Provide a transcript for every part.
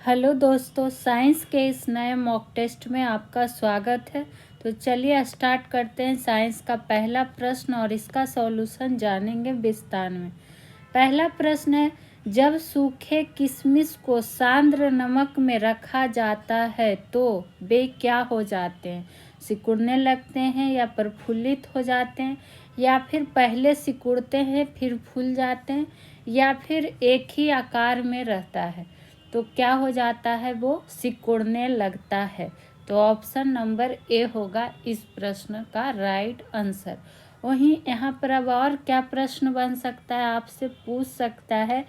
Hello दोस्तों, science के इस नए मॉक टेस्ट में आपका स्वागत है। तो चलिए स्टार्ट करते हैं। साइंस का पहला प्रश्न और इसका सॉल्यूशन जानेंगे विस्तार में। पहला प्रश्न है, जब सूखे किशमिश को सांद्र नमक में रखा जाता है तो वे क्या हो जाते हैं? सिकुड़ने लगते हैं या प्रफुल्लित हो जाते हैं, या फिर पहले सिकुड़ते हैं फिर फूल जाते हैं, या फिर एक ही आकार में रहता है? तो क्या हो जाता है? वो सिकुड़ने लगता है। तो ऑप्शन नंबर ए होगा इस प्रश्न का राइट आंसर। वहीं यहाँ पर अब और क्या प्रश्न बन सकता है? आपसे पूछ सकता है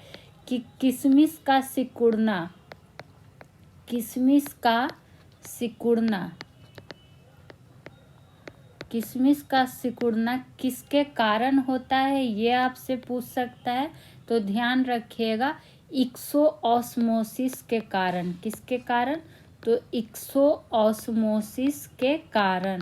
कि किशमिश का सिकुड़ना किसके कारण होता है, ये आपसे पूछ सकता है। तो ध्यान रखिएगा, इक्सोऑस्मोसिस के कारण। किसके कारण? तो इक्सोऑस्मोसिस के कारण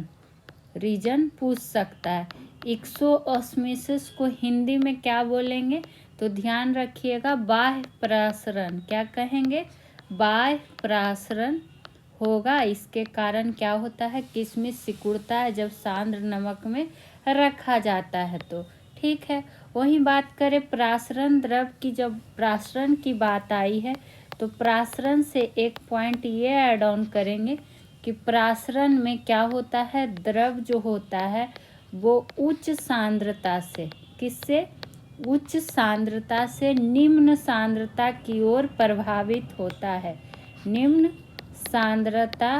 रीजन पूछ सकता है। इक्सोऑस्मोसिस को हिंदी में क्या बोलेंगे? तो ध्यान रखिएगा, बाह्य प्रसरण। क्या कहेंगे? बाह्य प्रसरण होगा। इसके कारण क्या होता है? किशमिश सिकुड़ता है जब सांद्र नमक में रखा जाता है। तो ठीक है। वहीं बात करें प्रासरण द्रव की, जब प्रासरण की बात आई है तो प्रासरण से एक पॉइंट ये ऐड ऑन करेंगे कि प्रासरण में क्या होता है? द्रव जो होता है वो उच्च सांद्रता से, किससे? उच्च सांद्रता से निम्न सांद्रता की ओर प्रभावित होता है। निम्न सांद्रता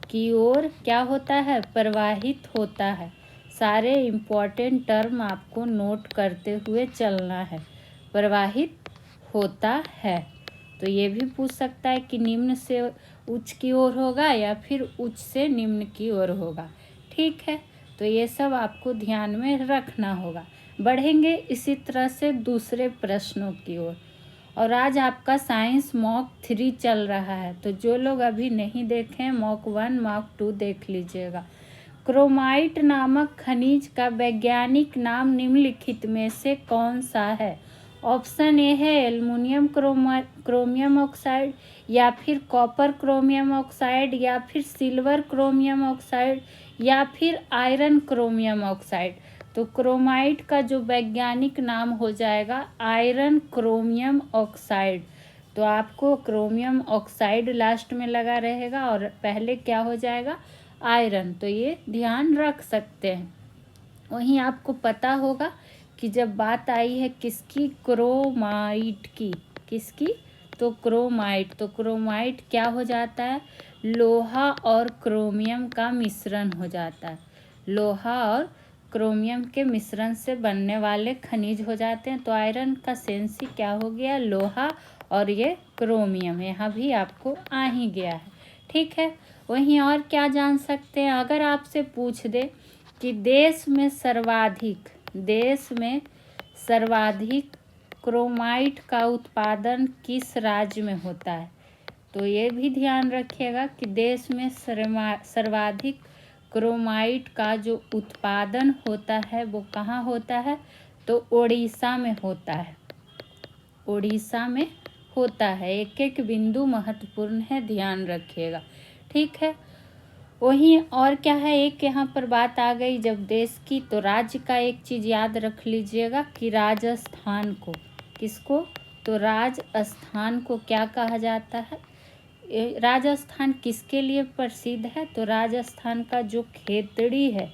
की ओर क्या होता है? प्रवाहित होता है। सारे इम्पोर्टेंट टर्म आपको नोट करते हुए चलना है। प्रवाहित होता है। तो ये भी पूछ सकता है कि निम्न से उच्च की ओर होगा या फिर उच्च से निम्न की ओर होगा। ठीक है, तो ये सब आपको ध्यान में रखना होगा। बढ़ेंगे इसी तरह से दूसरे प्रश्नों की ओर। और आज आपका साइंस मॉक 3 चल रहा है, तो जो लोग अभी नहीं देखें मॉक 1 मॉक 2 देख लीजिएगा। क्रोमाइट नामक खनिज का वैज्ञानिक नाम निम्नलिखित में से कौन सा है? ऑप्शन ए है एल्युमिनियम क्रोमियम ऑक्साइड, या फिर कॉपर क्रोमियम ऑक्साइड, या फिर सिल्वर क्रोमियम ऑक्साइड, या फिर आयरन क्रोमियम ऑक्साइड। तो क्रोमाइट का जो वैज्ञानिक नाम हो जाएगा आयरन क्रोमियम ऑक्साइड। तो आपको क्रोमियम ऑक्साइड लास्ट में लगा रहेगा और पहले क्या हो जाएगा? आयरन। तो ये ध्यान रख सकते हैं। वहीं आपको पता होगा कि जब बात आई है किसकी? क्रोमाइट की। किसकी? तो क्रोमाइट। तो क्रोमाइट क्या हो जाता है? लोहा और क्रोमियम का मिश्रण हो जाता है। लोहा और क्रोमियम के मिश्रण से बनने वाले खनिज हो जाते हैं। तो आयरन का सेंस ही क्या हो गया? लोहा, और ये क्रोमियम यहाँ भी आपको आ ही गया है। ठीक है। वहीं और क्या जान सकते हैं? अगर आपसे पूछ दे कि देश में सर्वाधिक क्रोमाइट का उत्पादन किस राज्य में होता है? तो ये भी ध्यान रखिएगा कि देश में सर्वाधिक क्रोमाइट का जो उत्पादन होता है वो कहाँ होता है? तो उड़ीसा में होता है। उड़ीसा में होता है। एक एक बिंदु महत्वपूर्ण है, ध्यान रखिएगा। ठीक है। वहीं और क्या है? एक यहाँ पर बात आ गई जब देश की, तो राज्य का एक चीज़ याद रख लीजिएगा कि राजस्थान को, किसको? तो राजस्थान को क्या कहा जाता है? राजस्थान किसके लिए प्रसिद्ध है? तो राजस्थान का जो खेतड़ी है,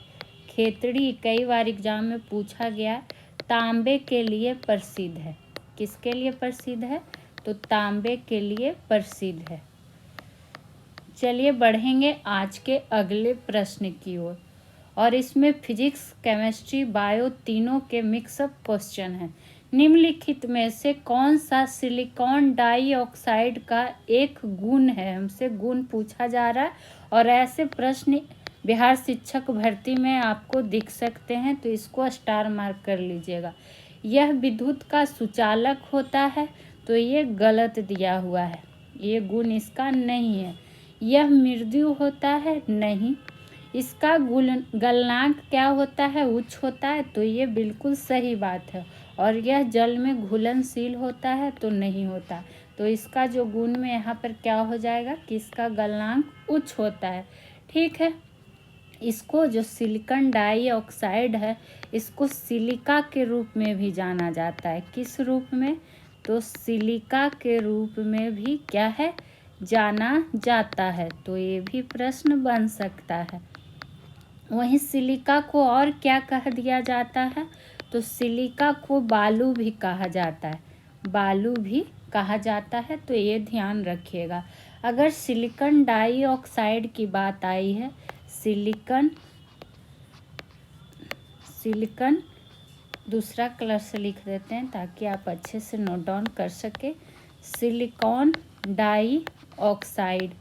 खेतड़ी कई बार एग्जाम में पूछा गया, तांबे के लिए प्रसिद्ध है। किसके लिए प्रसिद्ध है? तो तांबे के लिए प्रसिद्ध है। चलिए बढ़ेंगे आज के अगले प्रश्न की ओर। और इसमें फिजिक्स, केमिस्ट्री, बायो तीनों के मिक्सअप क्वेश्चन हैं। निम्नलिखित में से कौन सा सिलिकॉन डाइऑक्साइड का एक गुण है? हमसे गुण पूछा जा रहा है और ऐसे प्रश्न बिहार शिक्षक भर्ती में आपको दिख सकते हैं, तो इसको स्टार मार्क कर लीजिएगा। यह विद्युत का सुचालक होता है, तो ये गलत दिया हुआ है, ये गुण इसका नहीं है। यह मृदु होता है, नहीं। इसका गलनांक क्या होता है? उच्च होता है, तो ये बिल्कुल सही बात है। और यह जल में घुलनशील होता है, तो नहीं होता। तो इसका जो गुण में यहाँ पर क्या हो जाएगा कि इसका गलनांक उच्च होता है। ठीक है, इसको जो सिलिकॉन डाइऑक्साइड है इसको सिलिका के रूप में भी जाना जाता है। किस रूप में? तो सिलिका के रूप में भी क्या है, जाना जाता है। तो ये भी प्रश्न बन सकता है। वहीं सिलिका को और क्या कह दिया जाता है? तो सिलिका को बालू भी कहा जाता है, बालू भी कहा जाता है। तो ये ध्यान रखिएगा। अगर सिलिकॉन डाइऑक्साइड की बात आई है, सिलिकॉन दूसरा कलर से लिख देते हैं ताकि आप अच्छे से नोट डाउन कर सके। सिलिकॉन डाइऑक्साइड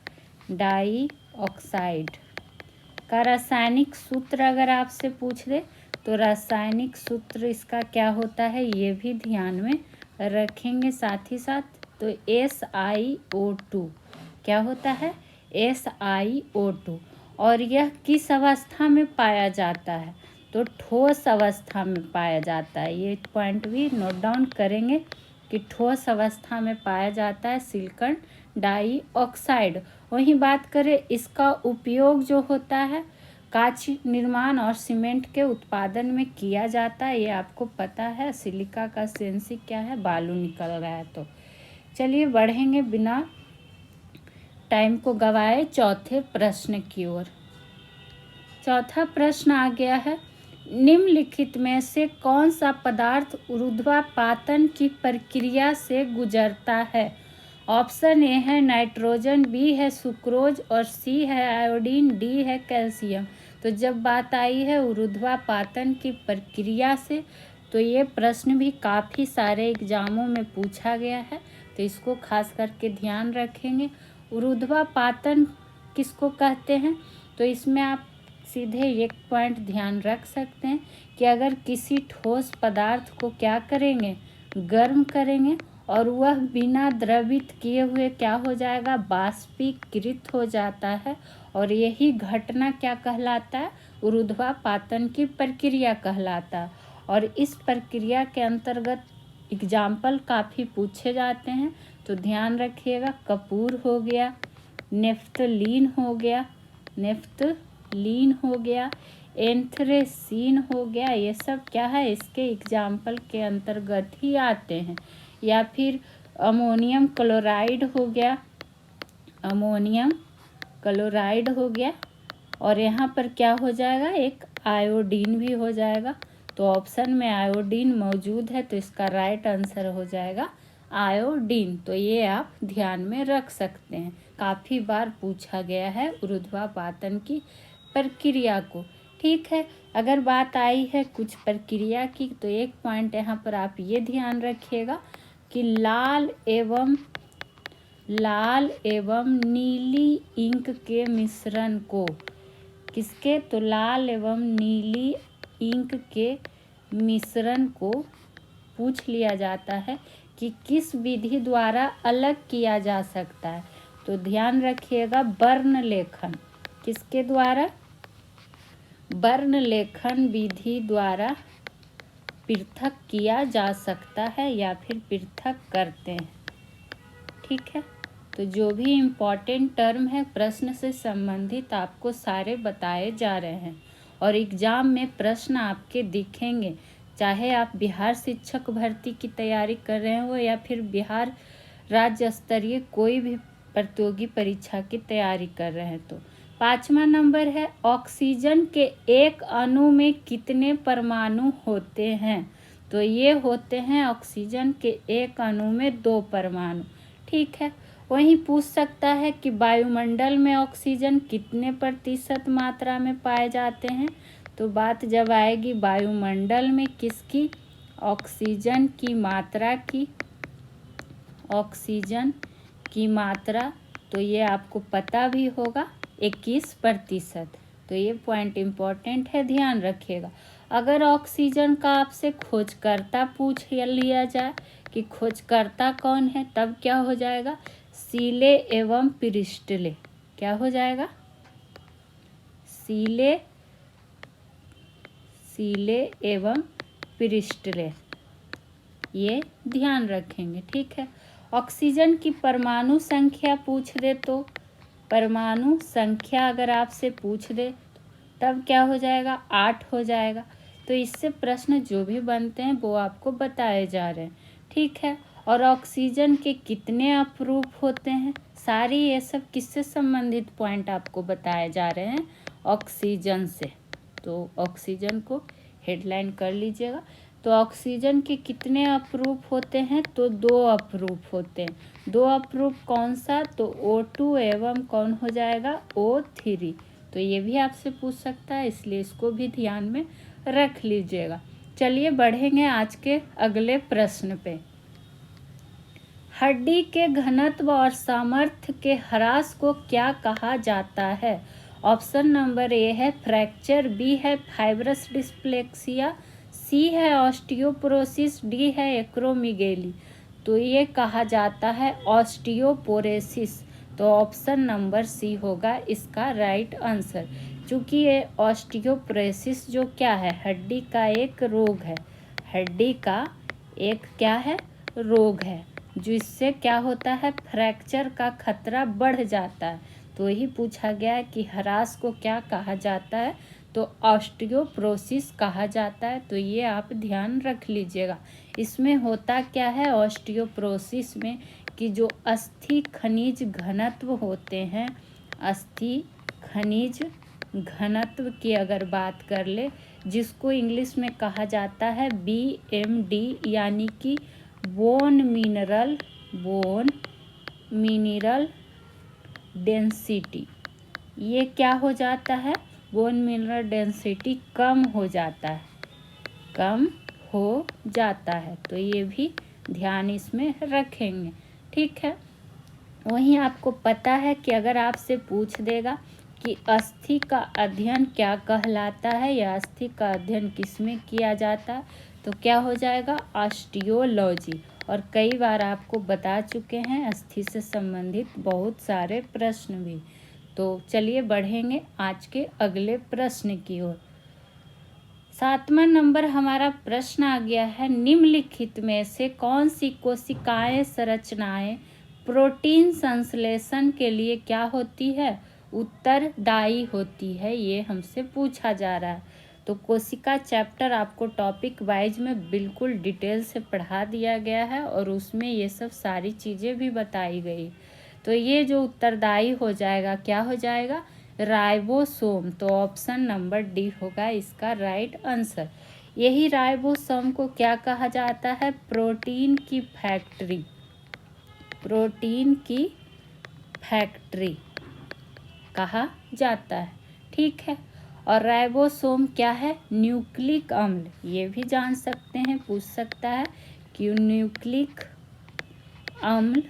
का रासायनिक सूत्र अगर आपसे पूछ दे तो रासायनिक सूत्र इसका क्या होता है, ये भी ध्यान में रखेंगे साथ ही साथ। तो SiO2 क्या होता है, SiO2। और यह किस अवस्था में पाया जाता है? तो ठोस अवस्था में पाया जाता है। ये पॉइंट भी नोट डाउन करेंगे कि ठोस अवस्था में पाया जाता है सिलिकॉन डाइऑक्साइड। वहीं बात करें इसका उपयोग जो होता है कांच निर्माण और सीमेंट के उत्पादन में किया जाता है। ये आपको पता है। सिलिका का सेंसी क्या है, बालू निकल रहा है। तो चलिए बढ़ेंगे बिना टाइम को गवाए चौथे प्रश्न की ओर। चौथा प्रश्न आ गया है, निम्नलिखित में से कौन सा पदार्थ ऊर्ध्वापातन की प्रक्रिया से गुजरता है? ऑप्शन ए है नाइट्रोजन, बी है सुक्रोज और सी है आयोडीन, डी है कैल्शियम। तो जब बात आई है ऊर्ध्वापातन की प्रक्रिया से, तो ये प्रश्न भी काफ़ी सारे एग्जामों में पूछा गया है। तो इसको खास करके ध्यान रखेंगे। ऊर्ध्वापातन किसको कहते हैं? तो इसमें आप सीधे एक पॉइंट ध्यान रख सकते हैं कि अगर किसी ठोस पदार्थ को क्या करेंगे, गर्म करेंगे और वह बिना द्रवित किए हुए क्या हो जाएगा, बाष्पीकृत हो जाता है। और यही घटना क्या कहलाता है, ऊर्ध्वापातन की प्रक्रिया कहलाता है। और इस प्रक्रिया के अंतर्गत एग्जाम्पल काफ़ी पूछे जाते हैं। तो ध्यान रखिएगा, कपूर हो गया, नेफ्थलीन हो गया, एंथ्रेसीन हो गया। ये सब क्या है, इसके एग्जाम्पल के अंतर्गत ही आते हैं। या फिर अमोनियम क्लोराइड हो गया और यहाँ पर क्या हो जाएगा, एक आयोडीन भी हो जाएगा। तो ऑप्शन में आयोडीन मौजूद है, तो इसका राइट आंसर हो जाएगा आयोडीन। तो ये आप ध्यान में रख सकते हैं, काफ़ी बार पूछा गया है ऊर्ध्वापातन की प्रक्रिया को। ठीक है, अगर बात आई है कुछ प्रक्रिया की, तो एक पॉइंट यहाँ पर आप ये ध्यान रखिएगा कि लाल एवं नीली इंक के मिश्रण को किसके, तो लाल एवं नीली इंक के मिश्रण को पूछ लिया जाता है कि किस विधि द्वारा अलग किया जा सकता है। तो ध्यान रखिएगा, वर्ण लेखन किसके द्वारा, वर्ण लेखन विधि द्वारा पृथक किया जा सकता है या फिर पृथक करते हैं। ठीक है, तो जो भी इम्पोर्टेंट टर्म है प्रश्न से संबंधित आपको सारे बताए जा रहे हैं। और एग्जाम में प्रश्न आपके दिखेंगे, चाहे आप बिहार शिक्षक भर्ती की तैयारी कर रहे हो या फिर बिहार राज्य स्तरीय कोई भी प्रतियोगी परीक्षा की तैयारी कर रहे हैं। तो 5वां नंबर है, ऑक्सीजन के एक अणु में कितने परमाणु होते हैं? तो ये होते हैं ऑक्सीजन के एक अणु में 2 परमाणु। ठीक है, वहीं पूछ सकता है कि वायुमंडल में ऑक्सीजन कितने प्रतिशत मात्रा में पाए जाते हैं? तो बात जब आएगी वायुमंडल में किसकी, ऑक्सीजन की मात्रा, तो ये आपको पता भी होगा 21%। तो ये पॉइंट इम्पोर्टेंट है, ध्यान रखिएगा। अगर ऑक्सीजन का आपसे खोजकर्ता पूछ लिया जाए कि खोजकर्ता कौन है, तब क्या हो जाएगा, सीले एवं प्रिस्टले। क्या हो जाएगा, सीले एवं प्रिस्टले। ये ध्यान रखेंगे। ठीक है, ऑक्सीजन की परमाणु संख्या पूछ दे तो परमाणु संख्या अगर आपसे पूछ दे तब क्या हो जाएगा, 8 हो जाएगा। तो इससे प्रश्न जो भी बनते हैं वो आपको बताए जा रहे हैं, ठीक है। और ऑक्सीजन के कितने अपरूप होते हैं, सारी ये सब किससे संबंधित पॉइंट आपको बताए जा रहे हैं, ऑक्सीजन से। तो ऑक्सीजन को हेडलाइन कर लीजिएगा। तो ऑक्सीजन के कितने अपरूप होते हैं, तो 2 अपरूप होते हैं। 2 अपरूप कौन सा, तो O2 एवं कौन हो जाएगा, O3। तो ये भी आपसे पूछ सकता है, इसलिए इसको भी ध्यान में रख लीजिएगा। चलिए बढ़ेंगे आज के अगले प्रश्न पे। हड्डी के घनत्व और सामर्थ्य के ह्रास को क्या कहा जाता है। ऑप्शन नंबर ए है फ्रैक्चर, बी है फाइब्रस डिस्प्लेक्सिया, सी है ऑस्टियोपोरोसिस, डी है एक्रोमीगेली। तो ये कहा जाता है ऑस्टियोपोरोसिस। तो ऑप्शन नंबर सी होगा इसका राइट आंसर। चूँकि ये ऑस्टियोपोरोसिस जो क्या है, हड्डी का एक रोग है, हड्डी का एक क्या है, रोग है, जिससे क्या होता है, फ्रैक्चर का खतरा बढ़ जाता है। तो यही पूछा गया है कि ह्रास को क्या कहा जाता है, तो ऑस्टियोपोरोसिस कहा जाता है। तो ये आप ध्यान रख लीजिएगा। इसमें होता क्या है ऑस्टियोपोरोसिस में, कि जो अस्थि खनिज घनत्व होते हैं, अस्थि खनिज घनत्व की अगर बात कर ले, जिसको इंग्लिश में कहा जाता है BMD, यानी कि बोन मिनरल डेंसिटी, ये क्या हो जाता है, बोन मिनरल डेंसिटी कम हो जाता है, कम हो जाता है। तो ये भी ध्यान इसमें रखेंगे, ठीक है। वहीं आपको पता है कि अगर आपसे पूछ देगा कि अस्थि का अध्ययन क्या कहलाता है या अस्थि का अध्ययन किसमें किया जाता है, तो क्या हो जाएगा, ऑस्टियोलॉजी। और कई बार आपको बता चुके हैं अस्थि से संबंधित बहुत सारे प्रश्न भी। तो चलिए बढ़ेंगे आज के अगले प्रश्न की ओर। 7वां नंबर हमारा प्रश्न आ गया है, निम्नलिखित में से कौन सी कोशिकाएं संरचनाएं प्रोटीन संश्लेषण के लिए क्या होती है, उत्तरदायी होती है, ये हमसे पूछा जा रहा है। तो कोशिका चैप्टर आपको टॉपिक वाइज में बिल्कुल डिटेल से पढ़ा दिया गया है और उसमें ये सब सारी चीज़ें भी बताई गई। तो ये जो उत्तरदायी हो जाएगा, क्या हो जाएगा, राइबोसोम। तो ऑप्शन नंबर डी होगा इसका राइट आंसर। यही राइबोसोम को क्या कहा जाता है, प्रोटीन की फैक्ट्री, प्रोटीन की फैक्ट्री कहा जाता है, ठीक है। और राइबोसोम क्या है, न्यूक्लिक अम्ल। ये भी जान सकते हैं, पूछ सकता है कि न्यूक्लिक अम्ल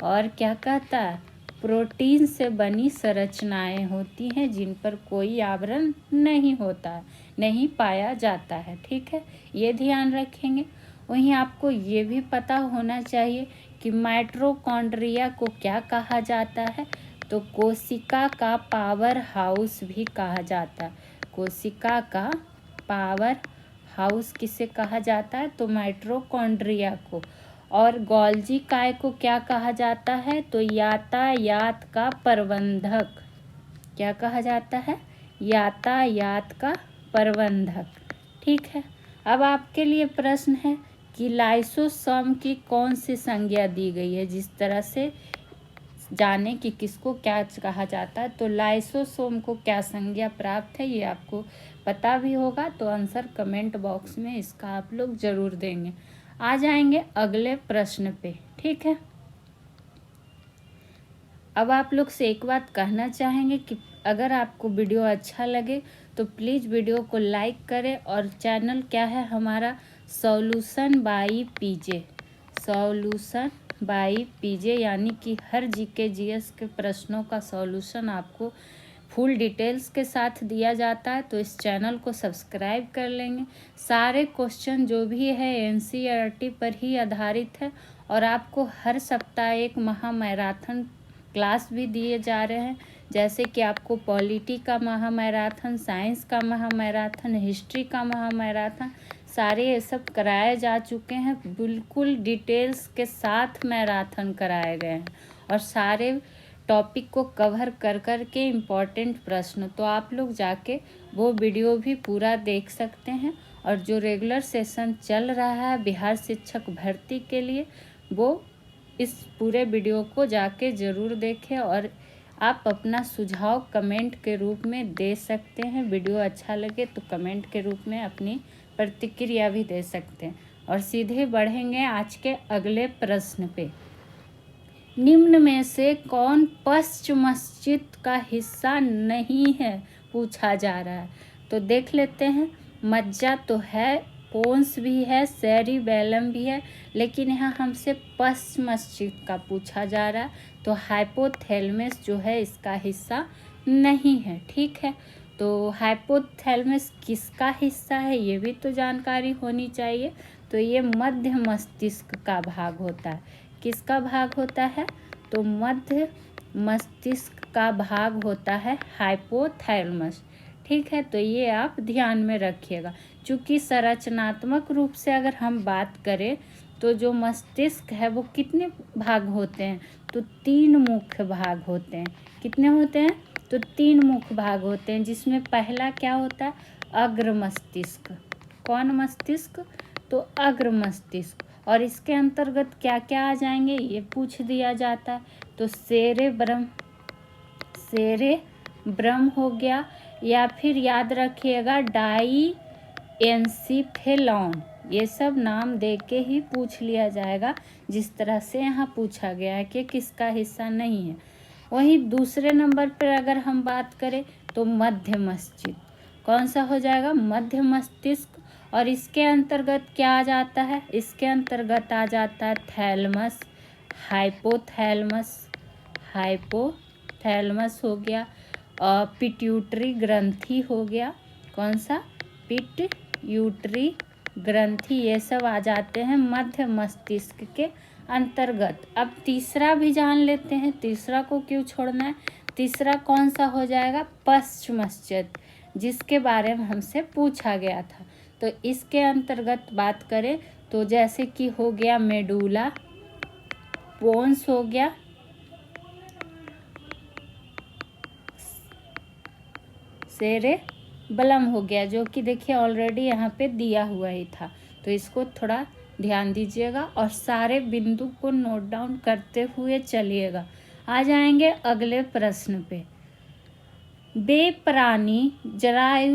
और क्या कहता है, प्रोटीन से बनी संरचनाएं होती हैं जिन पर कोई आवरण नहीं होता है, नहीं पाया जाता है, ठीक है, ये ध्यान रखेंगे। वहीं आपको ये भी पता होना चाहिए कि माइटोकॉन्ड्रिया को क्या कहा जाता है, तो कोशिका का पावर हाउस भी कहा जाता है। कोशिका का पावर हाउस किसे कहा जाता है, तो माइटोकॉन्ड्रिया को। और गोल्जी काय को क्या कहा जाता है, तो यातायात का प्रबंधक। क्या कहा जाता है, यातायात का प्रबंधक, ठीक है। अब आपके लिए प्रश्न है कि लाइसोसोम की कौन सी संज्ञा दी गई है, जिस तरह से जाने कि किसको क्या कहा जाता है। तो लाइसोसोम को क्या संज्ञा प्राप्त है, ये आपको पता भी होगा, तो आंसर कमेंट बॉक्स में इसका आप लोग ज़रूर देंगे। आ जाएंगे अगले प्रश्न पे, ठीक है। अब आप लोग से एक बात कहना चाहेंगे कि अगर आपको वीडियो अच्छा लगे तो प्लीज़ वीडियो को लाइक करें, और चैनल क्या है हमारा, solution by PJ, solution by PJ, यानी कि हर जीके जीएस के प्रश्नों का सॉल्यूशन आपको फुल डिटेल्स के साथ दिया जाता है। तो इस चैनल को सब्सक्राइब कर लेंगे। सारे क्वेश्चन जो भी है एनसीईआरटी पर ही आधारित है, और आपको हर सप्ताह एक महामैराथन क्लास भी दिए जा रहे हैं, जैसे कि आपको पॉलिटी का महामैराथन, साइंस का महामैराथन, हिस्ट्री का महामैराथन, सारे ये सब कराए जा चुके हैं, बिल्कुल डिटेल्स के साथ मैराथन कराए गए हैं और सारे टॉपिक को कवर कर कर के इम्पॉर्टेंट प्रश्न, तो आप लोग जाके वो वीडियो भी पूरा देख सकते हैं। और जो रेगुलर सेशन चल रहा है बिहार शिक्षक भर्ती के लिए, वो इस पूरे वीडियो को जाके ज़रूर देखें और आप अपना सुझाव कमेंट के रूप में दे सकते हैं। वीडियो अच्छा लगे तो कमेंट के रूप में अपनी प्रतिक्रिया भी दे सकते हैं। और सीधे बढ़ेंगे आज के अगले प्रश्न पे। निम्न में से कौन पश्च मस्जिद का हिस्सा नहीं है, पूछा जा रहा है। तो देख लेते हैं। मज्जा तो है, पोन्स भी है, सेरिबेलम भी है, लेकिन यहाँ हमसे पश्च मस्जिद का पूछा जा रहा है। तो हाइपोथैलेमस जो है इसका हिस्सा नहीं है। ठीक है, तो हाइपोथैलेमस किसका हिस्सा है ये भी तो जानकारी होनी चाहिए। तो ये मध्य मस्तिष्क का भाग होता है। किसका भाग होता है? तो मध्य मस्तिष्क का भाग होता है हाइपोथैलेमस। ठीक है, तो ये आप ध्यान में रखिएगा। चूँकि संरचनात्मक रूप से अगर हम बात करें तो जो मस्तिष्क है वो कितने भाग होते हैं? तो 3 मुख्य भाग होते हैं। कितने होते हैं? तो 3 मुख्य भाग होते हैं, जिसमें पहला क्या होता है? अग्र मस्तिष्क। कौन मस्तिष्क? तो अग्र मस्तिष्क। और इसके अंतर्गत क्या क्या आ जाएंगे ये पूछ दिया जाता है। तो सेरेब्रम हो गया, या फिर याद रखिएगा डाईएन्सिफेलॉन। ये सब नाम दे के ही पूछ लिया जाएगा, जिस तरह से यहाँ पूछा गया है कि किसका हिस्सा नहीं है। वहीं दूसरे नंबर पर अगर हम बात करें तो मध्य मस्तिष्क। कौन सा हो जाएगा? मध्य मस्तिष्क। और इसके अंतर्गत क्या आ जाता है? इसके अंतर्गत आ जाता है थैलमस, हाइपोथैलेमस हो गया, और पिट्यूटरी ग्रंथि हो गया। कौन सा? पिट्यूटरी ग्रंथि। ये सब आ जाते हैं मध्य मस्तिष्क के अंतर्गत। अब तीसरा भी जान लेते हैं। तीसरा को क्यों छोड़ना है? तीसरा कौन सा हो जाएगा? पश्च मस्तिष्क, जिसके बारे में हमसे पूछा गया था। तो इसके अंतर्गत बात करें तो जैसे कि हो गया मेडुला, पोन्स हो गया, सेरेबेलम हो गया, जो कि देखिए ऑलरेडी यहाँ पे दिया हुआ ही था। तो इसको थोड़ा ध्यान दीजिएगा और सारे बिंदु को नोट डाउन करते हुए चलिएगा। आ जाएंगे अगले प्रश्न पे। वे प्राणी जरायज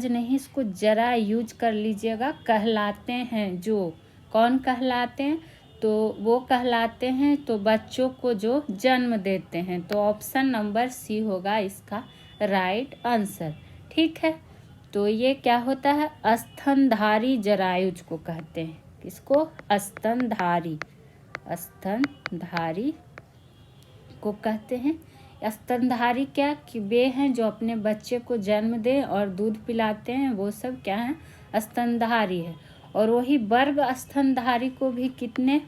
नहीं, इसको जरा यूज कर लीजिएगा, कहलाते हैं जो। कौन कहलाते हैं? तो वो कहलाते हैं तो बच्चों को जो जन्म देते हैं। तो ऑप्शन नंबर सी होगा इसका राइट आंसर। ठीक है, तो ये क्या होता है? स्तनधारी जरायुज को कहते हैं। किसको? स्तनधारी को कहते हैं। स्तनधारी क्या? कि वे हैं जो अपने बच्चे को जन्म दें और दूध पिलाते हैं, वो सब क्या है? स्तनधारी है। और वही वर्ग स्तनधारी को भी कितने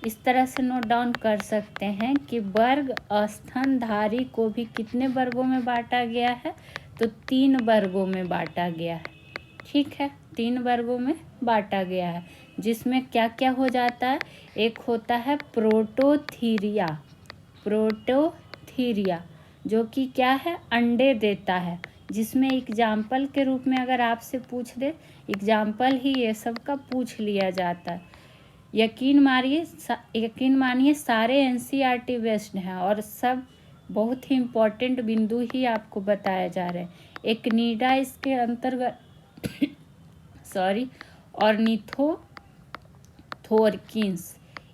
इस तरह से नोट डाउन कर सकते हैं कि वर्ग स्तनधारी को भी कितने वर्गों में बांटा गया है? तो 3 वर्गों में बांटा गया है। ठीक है, 3 वर्गों में बांटा गया है, जिसमें क्या क्या हो जाता है? एक होता है प्रोटोथीरिया, जो कि क्या है? अंडे देता है। जिसमें एग्जाम्पल के रूप में अगर आपसे पूछ दे, एग्जाम्पल ही ये सब का पूछ लिया जाता है। यकीन मानिए सारे एनसीईआरटी बेस्ड हैं और सब बहुत ही इम्पोर्टेंट बिंदु ही आपको बताया जा रहे हैं। एक्निडा इसके अंतर्गत ऑर्निथोथोरकिन्स,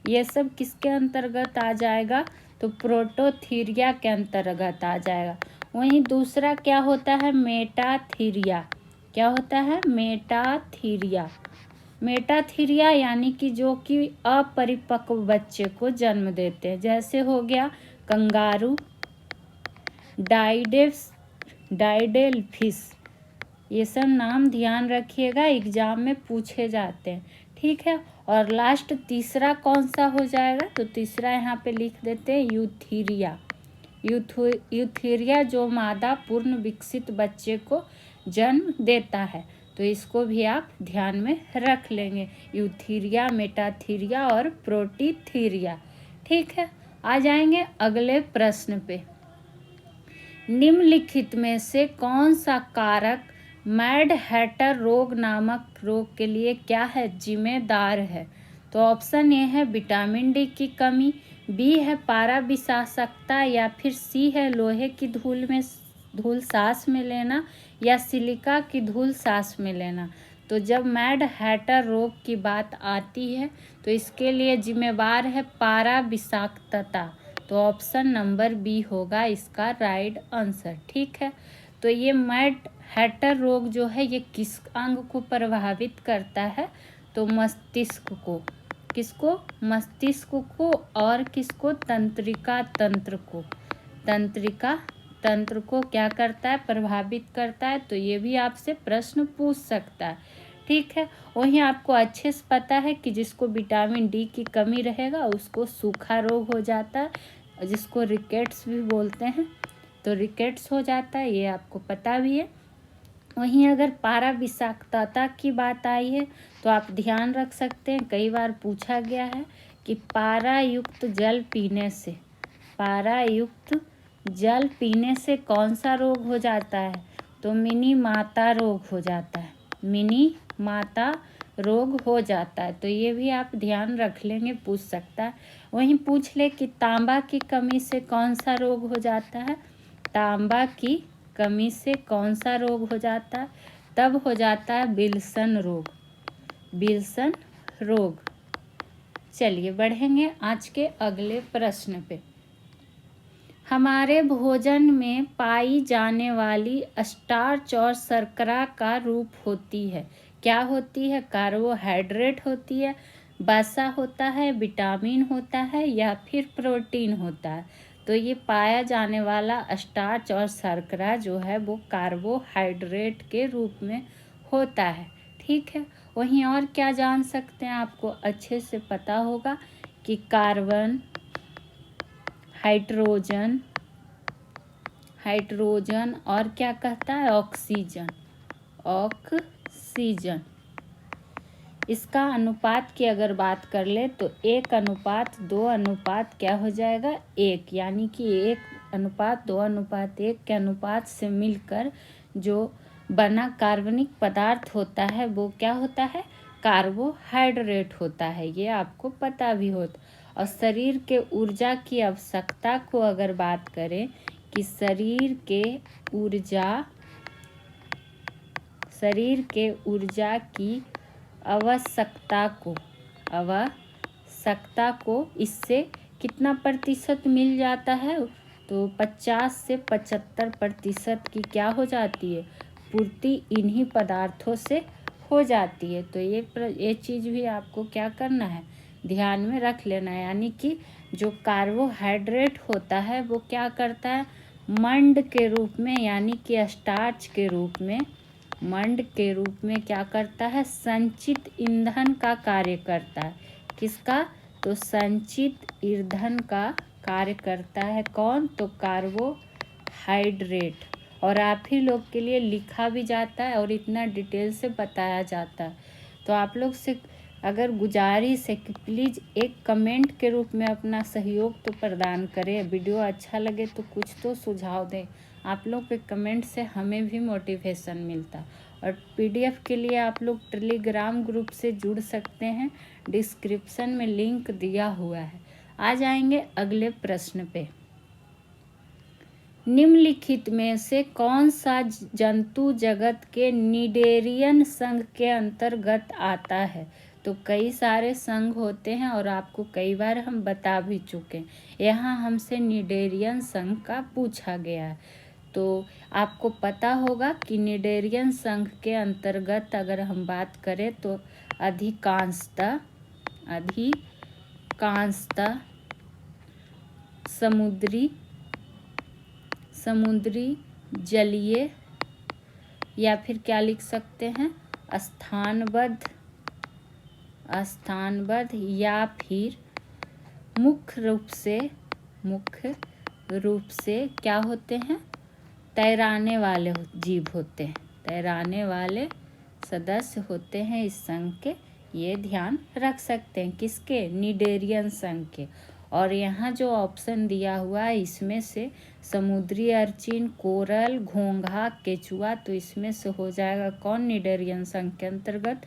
ये सब किसके अंतर्गत आ जाएगा? तो प्रोटोथीरिया के अंतर्गत आ जाएगा। वहीं दूसरा क्या होता है? मेटाथीरिया। क्या होता है? मेटाथीरिया यानी कि जो कि अपरिपक्व बच्चे को जन्म देते हैं। जैसे हो गया कंगारू, डाइडेलफिश। ये सब नाम ध्यान रखिएगा, एग्जाम में पूछे जाते हैं। ठीक है, और लास्ट तीसरा कौन सा हो जाएगा? तो तीसरा यहाँ पे लिख देते हैं यूथेरिया, जो मादा पूर्ण विकसित बच्चे को जन्म देता है। तो इसको भी आप ध्यान में रख लेंगे, यूथीरिया, मेटाथीरिया और प्रोटीथीरिया। ठीक है, आ जाएंगे अगले प्रश्न पे। निम्नलिखित में से कौन सा कारक मैड हैटर रोग नामक रोग के लिए क्या है, जिम्मेदार है? तो ऑप्शन ए है विटामिन डी की कमी, बी है पारा विषाक्तता, या फिर सी है लोहे की धूल सांस में लेना, या सिलिका की धूल सांस में लेना। तो जब मैड हैटर रोग की बात आती है तो इसके लिए जिम्मेवार है पारा विषाक्तता। तो ऑप्शन नंबर बी होगा इसका राइट आंसर। ठीक है, तो ये मैड हैटर रोग जो है ये किस अंग को प्रभावित करता है? तो मस्तिष्क को। किसको? मस्तिष्क को। और किसको? तंत्रिका तंत्र को। तंत्रिका तंत्र को क्या करता है? प्रभावित करता है। तो ये भी आपसे प्रश्न पूछ सकता है। ठीक है, वहीं आपको अच्छे से पता है कि जिसको विटामिन डी की कमी रहेगा उसको सूखा रोग हो जाता है, जिसको रिकेट्स भी बोलते हैं, तो रिकेट्स हो जाता है, ये आपको पता भी है। वहीं अगर पारा विषाक्तता की बात आई है तो आप ध्यान रख सकते हैं, कई बार पूछा गया है कि पारा युक्त जल पीने से, पारा युक्त जल पीने से कौन सा रोग हो जाता है? तो मिनी माता रोग हो जाता है, मिनी माता रोग हो जाता है। तो ये भी आप ध्यान रख लेंगे, पूछ सकता है। वहीं पूछ ले कि तांबा की कमी से कौन सा रोग हो जाता है? तांबा की कमी से कौन सा रोग हो जाता है? तब हो जाता है विल्सन रोग, विल्सन रोग। चलिए बढ़ेंगे आज के अगले प्रश्न पे। हमारे भोजन में पाई जाने वाली स्टार्च और शर्करा का रूप होती है, क्या होती है? कार्बोहाइड्रेट होती है, वसा होता है, विटामिन होता है, या फिर प्रोटीन होता है? तो ये पाया जाने वाला स्टार्च और शर्करा जो है वो कार्बोहाइड्रेट के रूप में होता है। ठीक है, वहीं और क्या जान सकते हैं, आपको अच्छे से पता होगा कि कार्बन, हाइड्रोजन, हाइड्रोजन और क्या कहता है? Oxygen, oxygen. इसका अनुपात की अगर बात कर ले तो 1:2 क्या हो जाएगा? 1, यानी कि 1:2:1 के अनुपात से मिलकर जो बना कार्बनिक पदार्थ होता है वो क्या होता है? कार्बोहाइड्रेट होता है, ये आपको पता भी होता। और शरीर के ऊर्जा की आवश्यकता को अगर बात करें कि शरीर के ऊर्जा की आवश्यकता को इससे कितना प्रतिशत मिल जाता है? तो 50 से 75% की क्या हो जाती है? पूर्ति इन्हीं पदार्थों से हो जाती है। तो ये चीज़ भी आपको क्या करना है? ध्यान में रख लेना है। यानी कि जो कार्बोहाइड्रेट होता है वो क्या करता है? मंड के रूप में, यानी कि स्टार्च के रूप में, मंड के रूप में क्या करता है? संचित ईंधन का कार्य करता है। किसका? तो संचित ईंधन का कार्य करता है। कौन? तो कार्बोहाइड्रेट। और आप ही लोग के लिए लिखा भी जाता है और इतना डिटेल से बताया जाता है। तो आप लोग से अगर गुजारिश है कि प्लीज़ एक कमेंट के रूप में अपना सहयोग तो प्रदान करें। वीडियो अच्छा लगे तो कुछ तो सुझाव दें। आप लोग के कमेंट से हमें भी मोटिवेशन मिलता है। और पीडीएफ के लिए आप लोग टेलीग्राम ग्रुप से जुड़ सकते हैं, डिस्क्रिप्शन में लिंक दिया हुआ है। आ जाएंगे अगले प्रश्न पे। निम्नलिखित में से कौन सा जंतु जगत के निडेरियन संघ के अंतर्गत आता है? तो कई सारे संघ होते हैं और आपको कई बार हम बता भी चुके हैं। यहाँ हमसे निडेरियन संघ का पूछा गया है। तो आपको पता होगा कि निडेरियन संघ के अंतर्गत अगर हम बात करें तो अधिकांशतः समुद्री जलीय, या फिर क्या लिख सकते हैं? स्थानबद्ध, या फिर मुख्य रूप से क्या होते हैं? तैराने वाले जीव होते हैं, तैराने वाले सदस्य होते हैं इस संघ के, ये ध्यान रख सकते हैं। किसके? निडेरियन संघ के। और यहाँ जो ऑप्शन दिया हुआ है इसमें से समुद्री अर्चिन, कोरल, घोंघा, केचुआ, तो इसमें से हो जाएगा कौन निडेरियन संघ के अंतर्गत?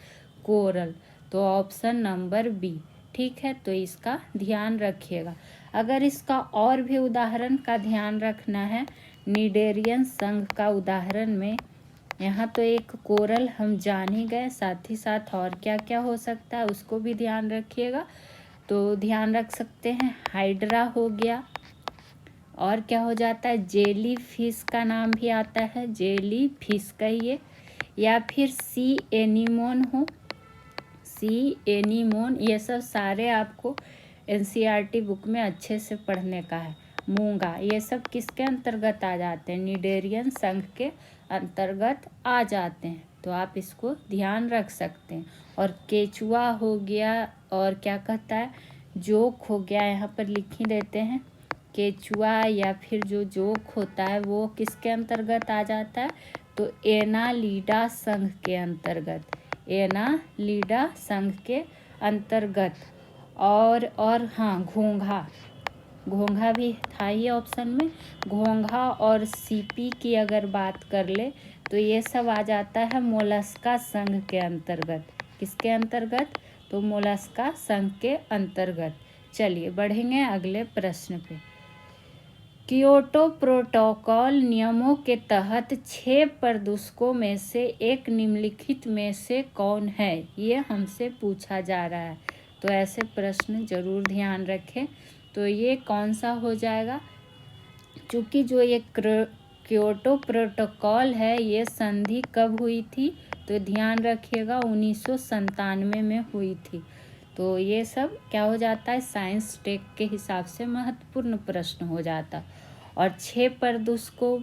कोरल। तो ऑप्शन नंबर बी। ठीक है, तो इसका ध्यान रखिएगा। अगर इसका और भी उदाहरण का ध्यान रखना है निडेरियन संघ का उदाहरण में, यहाँ तो एक कोरल हम जान ही गए, साथ ही साथ और क्या क्या हो सकता है उसको भी ध्यान रखिएगा। तो ध्यान रख सकते हैं हाइड्रा हो गया, और क्या हो जाता है? जेली फिश का नाम भी आता है, जेली फिश कहिए, या फिर सी एनीमोन हो, सी एनीमोन। ये सब सारे आपको एनसीईआरटी बुक में अच्छे से पढ़ने का है। मूंगा, ये सब किसके अंतर्गत आ जाते हैं? निडेरियन संघ के अंतर्गत आ जाते हैं, तो आप इसको ध्यान रख सकते हैं। और केचुआ हो गया, और क्या कहता है? जोक हो गया, यहाँ पर लिख ही देते हैं। केचुआ या फिर जो जोक होता है वो किसके अंतर्गत आ जाता है? तो एनालिडा संघ के अंतर्गत, एनालिडा संघ के अंतर्गत। और हाँ, घोंघा, घोंघा भी था ही ऑप्शन में। घोंघा और सीपी की अगर बात कर ले तो ये सब आ जाता है मोलस्का संघ के अंतर्गत। किसके अंतर्गत? तो मोलस्का संघ के अंतर्गत। चलिए बढ़ेंगे अगले प्रश्न पे। कियोटो प्रोटोकॉल नियमों के तहत 6 प्रदूषकों में से एक निम्नलिखित में से कौन है? ये हमसे पूछा जा रहा है, तो ऐसे प्रश्न जरूर ध्यान रखें। तो ये कौन सा हो जाएगा? चूँकि जो ये कियोटो प्रोटोकॉल है ये संधि कब हुई थी? तो ध्यान रखिएगा 1997 में हुई थी। तो ये सब क्या हो जाता है? साइंस टेक के हिसाब से महत्वपूर्ण प्रश्न हो जाता। और 6 प्रदूषकों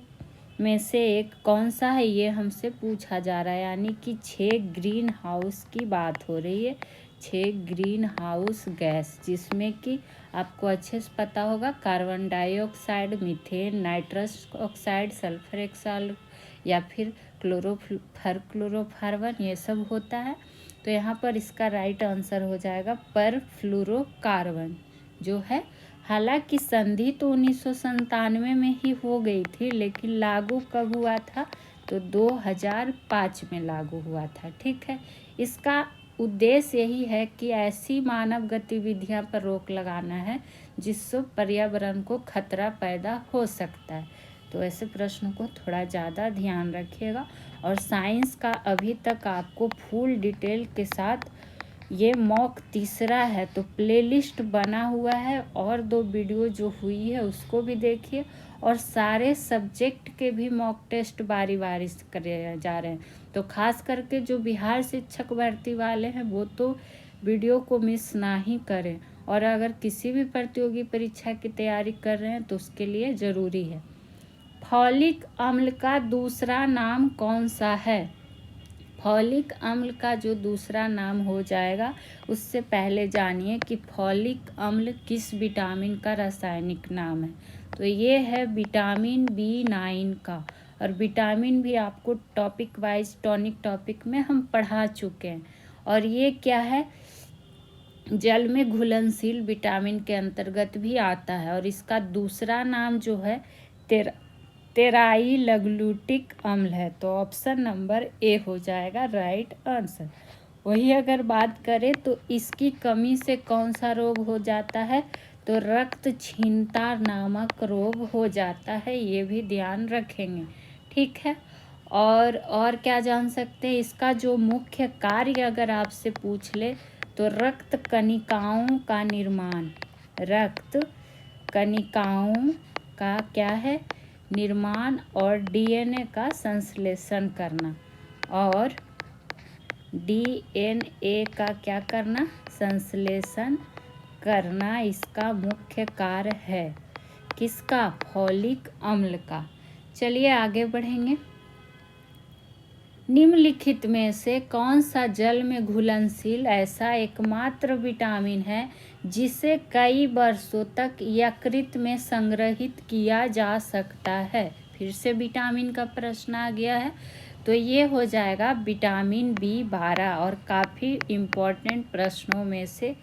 में से एक कौन सा है ये हमसे पूछा जा रहा है, यानी कि 6 ग्रीन हाउस की बात हो रही है। 6 ग्रीन हाउस गैस, जिसमें कि आपको अच्छे से पता होगा carbon dioxide, methane, nitrous oxide, sulphur oxide या फिर क्लोरोफ्लोरोकार्बन, ये सब होता है। तो यहाँ पर इसका राइट आंसर हो जाएगा परफ्लोरोकार्बन जो है। हालांकि संधि तो 1997 में ही हो गई थी, लेकिन लागू कब हुआ था? तो 2005 में लागू हुआ था। ठीक है, इसका उद्देश्य यही है कि ऐसी मानव गतिविधियां पर रोक लगाना है जिससे पर्यावरण को खतरा पैदा हो सकता है। तो ऐसे प्रश्नों को थोड़ा ज़्यादा ध्यान रखिएगा। और साइंस का अभी तक आपको फुल डिटेल के साथ ये मॉक तीसरा है, तो प्लेलिस्ट बना हुआ है, और 2 वीडियो जो हुई है उसको भी देखिए। और सारे सब्जेक्ट के भी मॉक टेस्ट बारी बारी से करे जा रहे हैं। तो खास करके जो बिहार शिक्षक भर्ती वाले हैं वो तो वीडियो को मिस ना ही करें। और अगर किसी भी प्रतियोगी परीक्षा की तैयारी कर रहे हैं तो उसके लिए ज़रूरी है। फॉलिक अम्ल का दूसरा नाम कौन सा है? फॉलिक अम्ल का जो दूसरा नाम हो जाएगा, उससे पहले जानिए कि फॉलिक अम्ल किस विटामिन का रासायनिक नाम है। तो ये है विटामिन B9 का। और विटामिन भी आपको टॉपिक वाइज टॉनिक टॉपिक में हम पढ़ा चुके हैं। और ये क्या है? जल में घुलनशील विटामिन के अंतर्गत भी आता है। और इसका दूसरा नाम जो है तेराइलग्लूटिक अम्ल है। तो ऑप्शन नंबर ए हो जाएगा राइट आंसर। वही अगर बात करें तो इसकी कमी से कौन सा रोग हो जाता है? तो रक्त क्षीणता नामक रोग हो जाता है, ये भी ध्यान रखेंगे। ठीक है, और क्या जान सकते हैं? इसका जो मुख्य कार्य अगर आपसे पूछ ले तो रक्त कणिकाओं का निर्माण, रक्त कणिकाओं का क्या है? निर्माण, और DNA का संश्लेषण करना, और DNA का क्या करना? संश्लेषण करना इसका मुख्य कार्य है। किसका? फॉलिक अम्ल का। चलिए आगे बढ़ेंगे। निम्नलिखित में से कौन सा जल में घुलनशील ऐसा एकमात्र विटामिन है जिसे कई वर्षों तक यकृत में संग्रहित किया जा सकता है? फिर से विटामिन का प्रश्न आ गया है। तो ये हो जाएगा विटामिन B12 और काफ़ी इम्पोर्टेंट प्रश्नों में से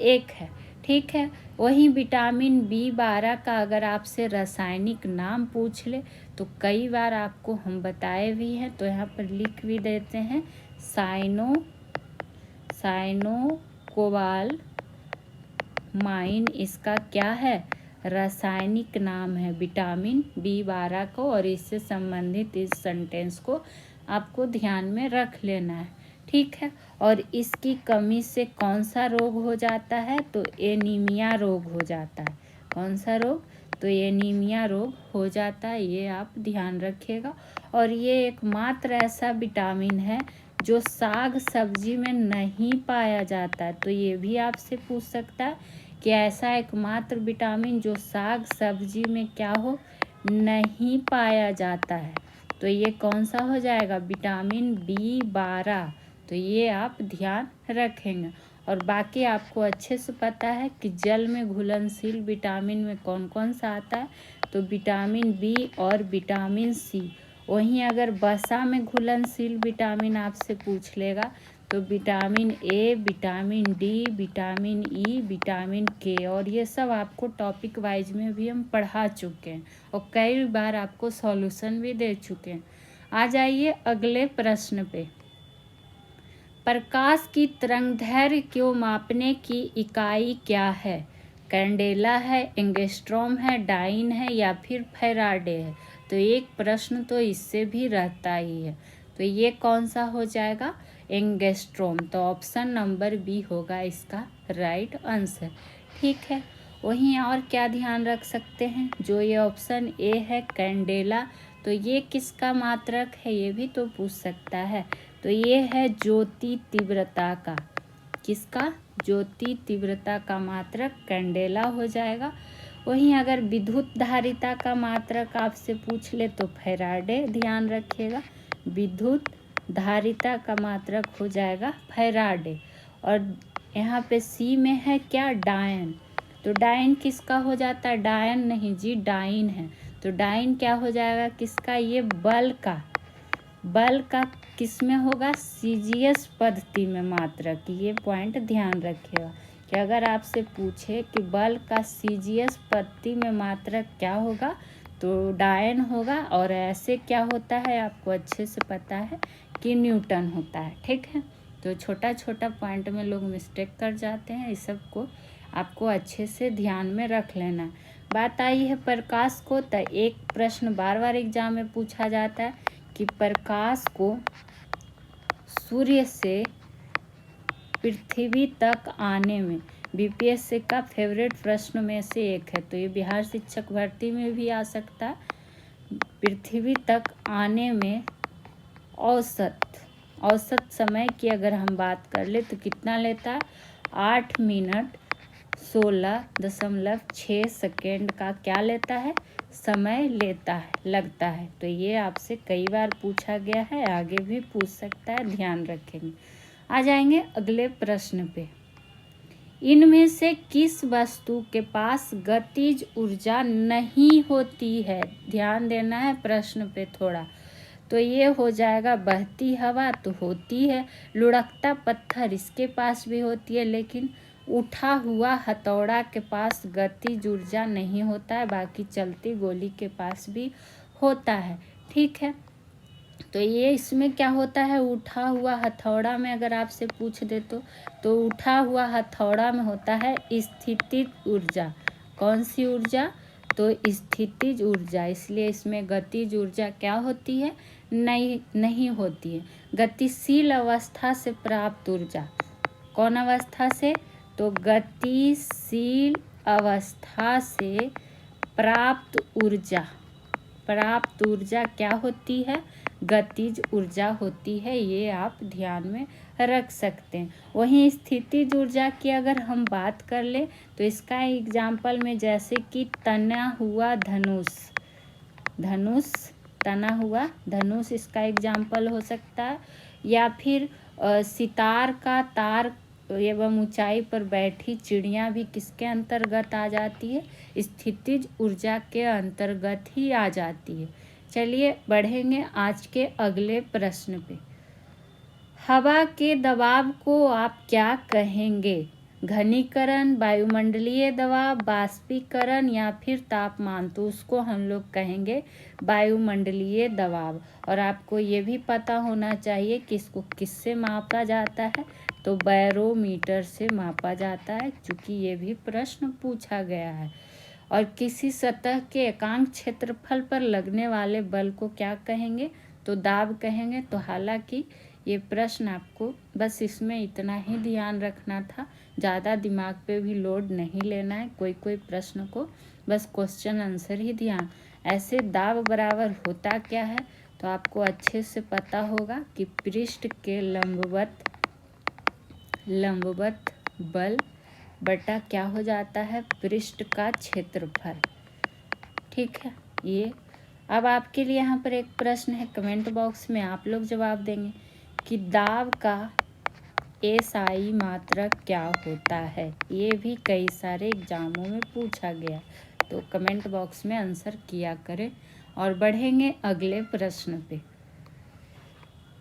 एक है। ठीक है, वहीं विटामिन B12 का अगर आपसे रासायनिक नाम पूछ ले तो कई बार आपको हम बताए भी हैं, तो यहाँ पर लिख भी देते हैं। साइनोकोबालामाइन इसका क्या है, रासायनिक नाम है विटामिन B12 को, और इससे संबंधित इस सेंटेंस को आपको ध्यान में रख लेना है। ठीक है, और इसकी कमी से कौन सा रोग हो जाता है, तो एनीमिया रोग हो जाता है। कौन सा रोग, तो एनीमिया रोग हो जाता है, ये आप ध्यान रखिएगा। और ये एकमात्र ऐसा विटामिन है जो साग सब्जी में नहीं पाया जाता है। तो ये भी आपसे पूछ सकता है कि ऐसा एकमात्र विटामिन जो साग सब्जी में क्या हो, नहीं पाया जाता है, तो ये कौन सा हो जाएगा, विटामिन B12। तो ये आप ध्यान रखेंगे। और बाकी आपको अच्छे से पता है कि जल में घुलनशील विटामिन में कौन कौन सा आता है, तो विटामिन B और विटामिन C। वहीं अगर वसा में घुलनशील विटामिन आपसे पूछ लेगा तो vitamin A, vitamin D, vitamin E, vitamin K, और ये सब आपको टॉपिक वाइज में भी हम पढ़ा चुके हैं और कई बार आपको सॉल्यूशन भी दे चुके हैं। आ जाइए अगले प्रश्न पे। प्रकाश की तरंगदैर्घ्य को मापने की इकाई क्या है, कैंडेला है, एंगस्ट्रॉम है, डाइन है या फिर फैराडे है। तो एक प्रश्न तो इससे भी रहता ही है, तो ये कौन सा हो जाएगा, एंगस्ट्रॉम। तो ऑप्शन नंबर बी होगा इसका राइट आंसर। ठीक है, वहीं और क्या ध्यान रख सकते हैं, जो ये ऑप्शन ए है कैंडेला, तो ये किसका मात्रक है, ये भी तो पूछ सकता है। तो ये है ज्योति तीव्रता का, किसका, ज्योति तीव्रता का मात्रक कैंडेला हो जाएगा। वहीं अगर विद्युत धारिता का मात्रक आपसे पूछ ले तो फैराडे, ध्यान रखिएगा, विद्युत धारिता का मात्रक हो जाएगा फैराडे। और यहाँ पे सी में है क्या, डायन। तो डायन किसका हो जाता है, डायन नहीं जी, डाइन है। तो डाइन क्या हो जाएगा किसका, ये बल का, बल का किस में होगा, सीजीएस पद्धति में मात्रक। ये पॉइंट ध्यान रखिएगा कि अगर आपसे पूछे कि बल का सीजीएस पद्धति में मात्रक क्या होगा तो डायन होगा, और ऐसे क्या होता है आपको अच्छे से पता है कि न्यूटन होता है। ठीक है, तो छोटा छोटा पॉइंट में लोग मिस्टेक कर जाते हैं, इस सब को आपको अच्छे से ध्यान में रख लेना है। बात आई है प्रकाश को, तो एक प्रश्न बार बार एग्जाम में पूछा जाता है कि प्रकाश को सूर्य से पृथ्वी तक आने में, बीपीएससी का फेवरेट प्रश्न में से एक है, तो ये बिहार शिक्षक भर्ती में भी आ सकता है। पृथ्वी तक आने में औसत समय की अगर हम बात कर ले तो कितना लेता है, 8 मिनट 16.6 सेकेंड का क्या लेता है, समय लगता है। तो ये आपसे कई बार पूछा गया है, आगे भी पूछ सकता है, ध्यान रखेंगे। आ जाएंगे अगले प्रश्न पे। इनमें से किस वस्तु के पास गतिज ऊर्जा नहीं होती है, ध्यान देना है प्रश्न पे थोड़ा। तो ये हो जाएगा बहती हवा, तो होती है। लुढ़कता पत्थर इसके पास भी होती है, लेकिन उठा हुआ हथौड़ा के पास गतिज ऊर्जा नहीं होता है, बाकी चलती गोली के पास भी होता है। ठीक है, तो ये इसमें क्या होता है, उठा हुआ हथौड़ा में अगर आपसे पूछ दे तो उठा हुआ हथौड़ा में होता है स्थितिज ऊर्जा। कौन सी ऊर्जा, तो स्थितिज ऊर्जा, इसलिए इसमें गतिज ऊर्जा क्या होती है, नहीं होती है। गतिशील अवस्था से प्राप्त ऊर्जा, कौन अवस्था से, तो गतिशील अवस्था से प्राप्त ऊर्जा क्या होती है, गतिज ऊर्जा होती है। ये आप ध्यान में रख सकते हैं। वहीं स्थितिज ऊर्जा की अगर हम बात कर ले तो इसका एग्जाम्पल में जैसे कि तना हुआ धनुष इसका एग्जाम्पल हो सकता है, या फिर सितार का तार एवं ऊंचाई पर बैठी चिड़िया भी किसके अंतर्गत आ जाती है, स्थितिज ऊर्जा के अंतर्गत ही आ जाती है। चलिए बढ़ेंगे आज के अगले प्रश्न पे। हवा के दबाव को आप क्या कहेंगे? घनीकरण, वायुमंडलीय दबाव, बाष्पीकरण या फिर तापमान? तो उसको हम लोग कहेंगे वायुमंडलीय दबाव। और आपको ये भी पता होना चाहिए कि इसको किससे मापा जाता है, तो बैरोमीटर से मापा जाता है, क्योंकि ये भी प्रश्न पूछा गया है। और किसी सतह के एकांक क्षेत्रफल पर लगने वाले बल को क्या कहेंगे? तो दाब कहेंगे। तो हालांकि ये प्रश्न आपको बस इसमें इतना ही ध्यान रखना था, ज़्यादा दिमाग पे भी लोड नहीं लेना है। कोई कोई प्रश्न को बस क्वेश्चन आंसर ही ध्यान। ऐसे दाब बराबर होता क्या है, तो आपको अच्छे से पता होगा कि पृष्ठ के लंबवत बल बटा क्या हो जाता है, पृष्ठ का क्षेत्रफल। ठीक है। ये अब आपके लिए यहाँ पर एक प्रश्न है, कमेंट बॉक्स में आप लोग जवाब देंगे कि दाब का एसआई मात्रक क्या होता है। ये भी कई सारे एग्जामों में पूछा गया, तो कमेंट बॉक्स में आंसर किया करें। और बढ़ेंगे अगले प्रश्न पे।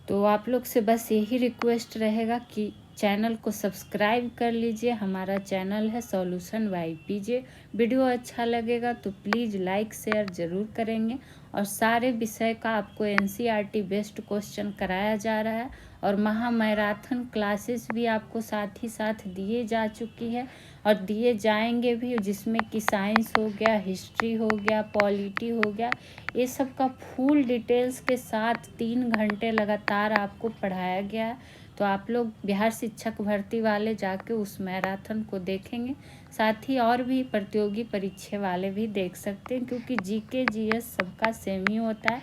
तो आप लोग से बस यही रिक्वेस्ट रहेगा कि चैनल को सब्सक्राइब कर लीजिए। हमारा चैनल है सॉल्यूशन YPJ। वीडियो अच्छा लगेगा तो प्लीज़ लाइक शेयर ज़रूर करेंगे। और सारे विषय का आपको NCERT बेस्ड क्वेश्चन कराया जा रहा है, और महामैराथन क्लासेस भी आपको साथ ही साथ दिए जा चुकी है और दिए जाएंगे भी, जिसमें कि साइंस हो गया, हिस्ट्री हो गया, पॉलिटी हो गया, ये सब का फुल डिटेल्स के साथ 3 घंटे लगातार आपको पढ़ाया गया है। तो आप लोग बिहार शिक्षक भर्ती वाले जाके उस मैराथन को देखेंगे, साथ ही और भी प्रतियोगी परीक्षा वाले भी देख सकते हैं, क्योंकि GK GS सबका सेम ही होता है।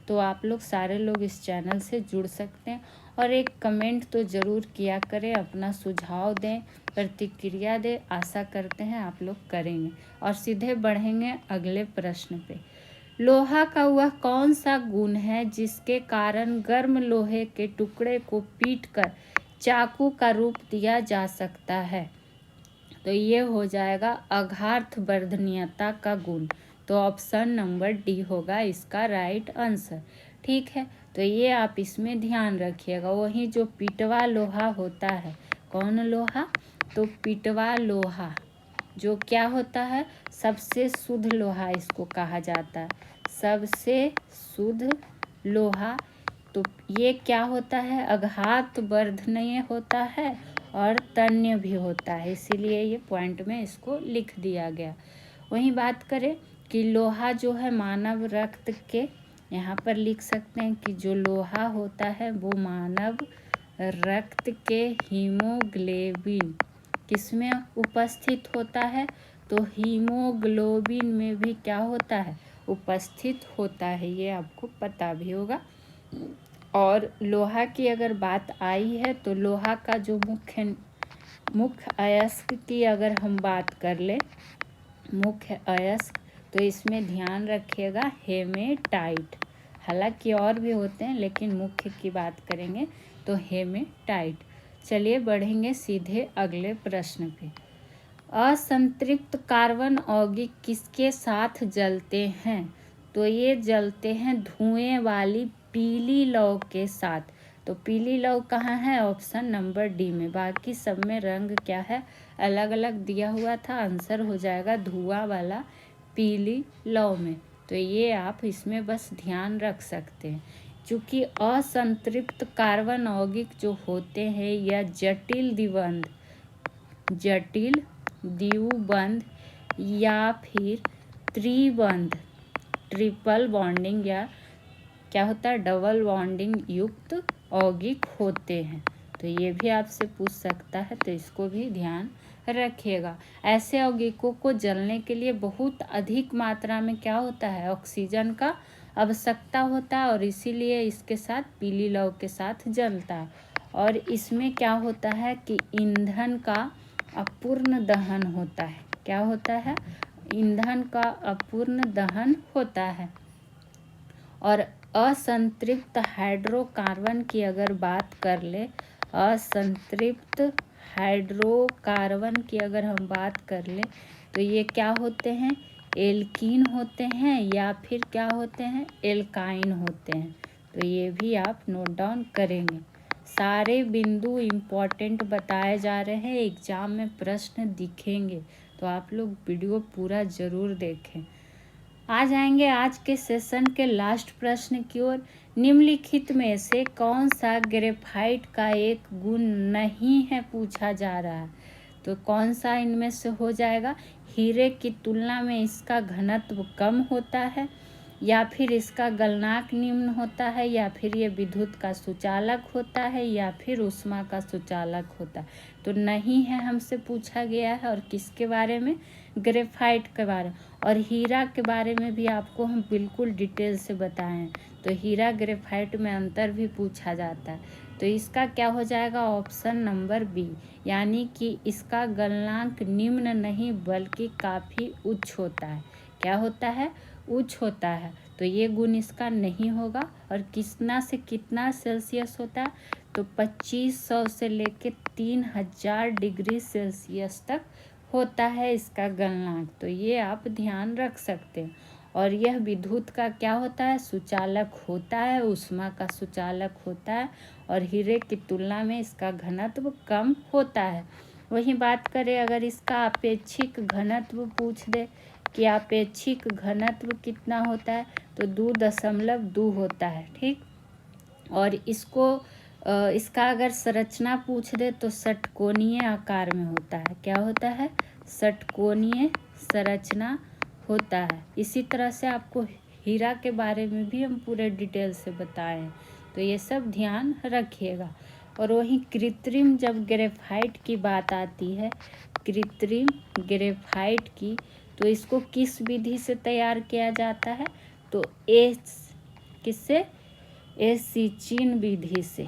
तो आप लोग सारे लोग इस चैनल से जुड़ सकते हैं। और एक कमेंट तो ज़रूर किया करें, अपना सुझाव दें, प्रतिक्रिया दें। आशा करते हैं आप लोग करेंगे। और सीधे बढ़ेंगे अगले प्रश्न पे। लोहा का वह कौन सा गुण है जिसके कारण गर्म लोहे के टुकड़े को पीटकर चाकू का रूप दिया जा सकता है? तो ये हो जाएगा अघार्थवर्धनीयता का गुण। तो ऑप्शन नंबर डी होगा इसका राइट आंसर। ठीक है। तो ये आप इसमें ध्यान रखिएगा। वही जो पिटवा लोहा होता है, कौन लोहा? तो पिटवा लोहा जो क्या होता है, सबसे शुद्ध लोहा इसको कहा जाता है, सबसे शुद्ध लोहा। तो ये क्या होता है, अघातवर्धनीय होता है और तन्य भी होता है, इसीलिए ये पॉइंट में इसको लिख दिया गया। वहीं बात करें कि लोहा जो है मानव रक्त के, यहाँ पर लिख सकते हैं कि जो लोहा होता है वो मानव रक्त के हीमोग्लोबिन किसमें उपस्थित होता है? तो हीमोग्लोबिन में भी क्या होता है, उपस्थित होता है। ये आपको पता भी होगा। और लोहा की अगर बात आई है तो लोहा का जो मुख्य अयस्क की अगर हम बात कर ले, मुख्य अयस्क, तो इसमें ध्यान रखिएगा हेमेटाइट। हालांकि और भी होते हैं, लेकिन मुख्य की बात करेंगे तो हेमेटाइट। चलिए बढ़ेंगे सीधे अगले प्रश्न पे। असंतृप्त कार्बन यौगिक किसके साथ जलते हैं? तो ये जलते हैं धुएं वाली पीली लौ के साथ। तो पीली लौ कहाँ है? ऑप्शन नंबर डी में। बाकी सब में रंग क्या है, अलग अलग दिया हुआ था। आंसर हो जाएगा धुआं वाला पीली लौ में। तो ये आप इसमें बस ध्यान रख सकते हैं, क्योंकि असंतृप्त कार्बन यौगिक जो होते हैं या जटिल द्विबंध या फिर त्रिबंध, ट्रिपल बॉन्डिंग या क्या होता है, डबल बॉन्डिंग युक्त यौगिक होते हैं। तो ये भी आपसे पूछ सकता है, तो इसको भी ध्यान रखिएगा। ऐसे यौगिकों को जलने के लिए बहुत अधिक मात्रा में क्या होता है, ऑक्सीजन का आवश्यकता होता है, और इसीलिए इसके साथ पीली लौ के साथ जलता है। और इसमें क्या होता है कि ईंधन का अपूर्ण दहन होता है। क्या होता है? ईंधन का अपूर्ण दहन होता है। और असंतृप्त हाइड्रोकार्बन की अगर बात कर ले, असंतृप्त हाइड्रोकार्बन की अगर हम बात कर ले, तो ये क्या होते हैं, एल्कीन होते हैं या फिर क्या होते हैं, एल्काइन होते हैं। तो ये भी आप नोट डाउन करेंगे। सारे बिंदु इम्पॉर्टेंट बताए जा रहे हैं, एग्जाम में प्रश्न दिखेंगे, तो आप लोग वीडियो पूरा ज़रूर देखें। आ जाएंगे आज के सेशन के लास्ट प्रश्न की ओर। निम्नलिखित में से कौन सा ग्रेफाइट का एक गुण नहीं है पूछा जा रहा है। तो कौन सा इनमें से हो जाएगा, हीरे की तुलना में इसका घनत्व कम होता है, या फिर इसका गलनांक निम्न होता है, या फिर ये विद्युत का सुचालक होता है, या फिर ऊष्मा का सुचालक होता है। तो नहीं है हमसे पूछा गया है। और किसके बारे में, ग्रेफाइट के बारे में। और हीरा के बारे में भी आपको हम बिल्कुल डिटेल से बताएं। तो हीरा ग्रेफाइट में अंतर भी पूछा जाता है। तो इसका क्या हो जाएगा, ऑप्शन नंबर बी, यानी कि इसका गलनांक निम्न नहीं बल्कि काफ़ी उच्च होता है। क्या होता है, उच्च होता है। तो ये गुण इसका नहीं होगा। और कितना से कितना सेल्सियस होता है, तो 2500 से लेके 3000 डिग्री सेल्सियस तक होता है इसका गलनांक। तो ये आप ध्यान रख सकते हैं। और यह विद्युत का क्या होता है, सुचालक होता है, ऊष्मा का सुचालक होता है, और हीरे की तुलना में इसका घनत्व कम होता है। वहीं बात करें अगर इसका अपेक्षिक घनत्व पूछ दे कि अपेक्षिक घनत्व कितना होता है, तो 2.2 होता है। ठीक। और इसका अगर संरचना पूछ दे तो षटकोणीय आकार में होता है। क्या होता है, षटकोणीय संरचना होता है। इसी तरह से आपको हीरा के बारे में भी हम पूरे डिटेल से बताएं, तो ये सब ध्यान रखिएगा। और वहीं कृत्रिम जब ग्रेफाइट की बात आती है, कृत्रिम ग्रेफाइट की, तो इसको किस विधि से तैयार किया जाता है, तो किससे, एसिचिन विधि से।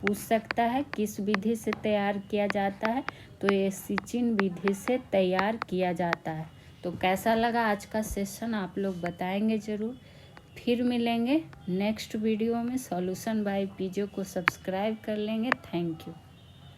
पूछ सकता है किस विधि से तैयार किया जाता है, तो एसिचिन विधि से तैयार किया जाता है। तो कैसा लगा आज का सेशन आप लोग बताएंगे ज़रूर। फिर मिलेंगे नेक्स्ट वीडियो में। सॉल्यूशन बाय पीजे को सब्सक्राइब कर लेंगे। Thank you.